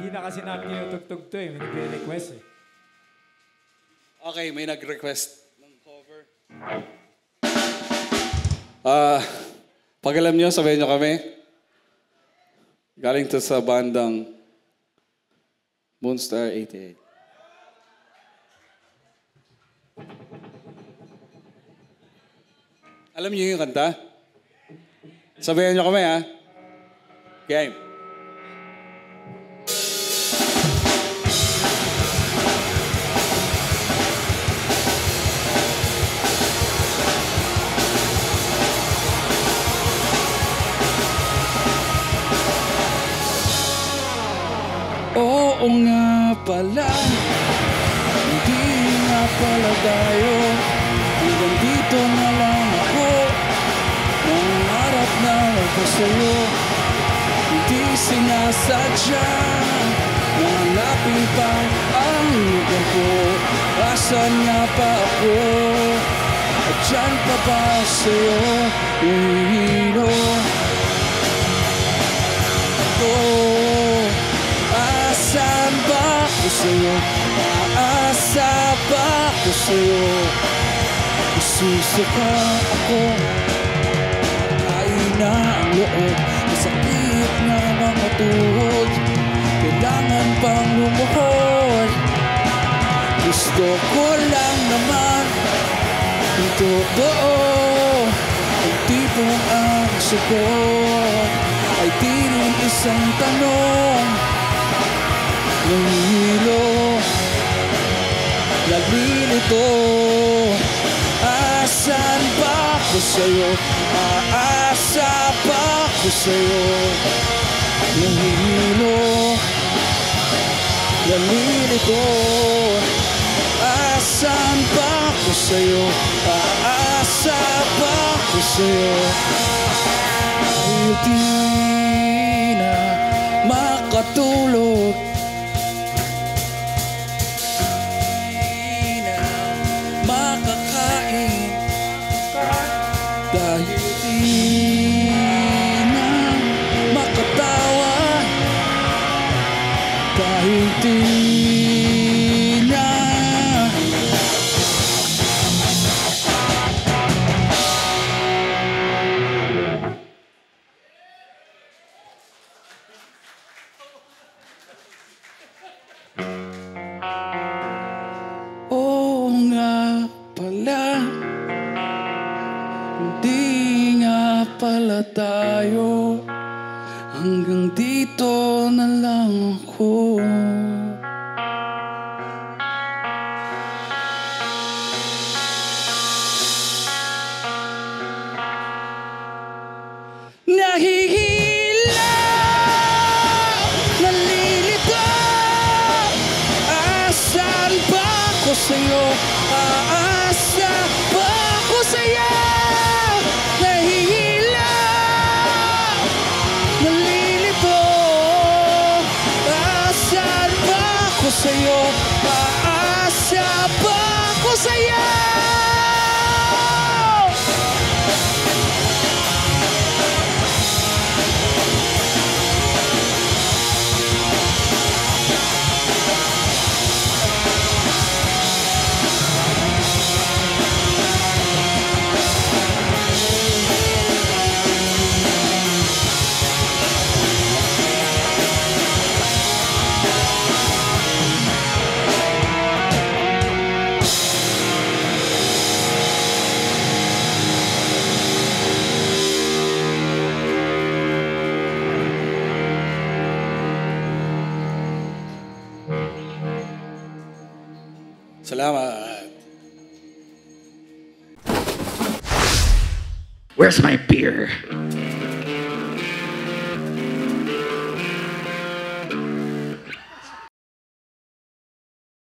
Hindi na kasi namin tinutugtog to eh. May nagre-request eh. Okay, may nag-request ng cover. Pag alam nyo, sabihin nyo kami. Galing to sa bandang Moonstar 88. Alam niyo yung kanta? Sabihin niyo kami, ha? Game. Oo nga pala, hindi nga pala tayo. Hanggang dito na lang ako, nangarap na ako sa'yo. Hindi sinasadya, nangalapin pa ang lugar ko. Asan nga pa ako, at dyan pa ba sa'yo ihihino? Asan ba ako sa'yo? Aasa ba ako sa'yo? Susuka ako, kain na ang loob, masakit na mga tuhod, kailangan pang lumuhod. Gusto ko lang naman yung totoo, ang tipong ang sagot ay di rin isang tanong. Nahihilo, nalilito. Asan ba ako sa'yo? Aasa ba ako sa'yo? Nahihilo, nalilito. Asan ba ako sa'yo? Aasa ba ako sa'yo? Dahil di na makatulog, dahil di na makatawa, dahil di na oo nga pala, hindi nga pala tayo, hanggang dito na lang ako. Nahihila, nalilito. Asan ba ako sa'yo? Aasa ba ako sa'yo? Nahihila, nalilito. Asan ba ako sa'yo? Aasa ba ako sa'yo? Salamat. Where's my beer?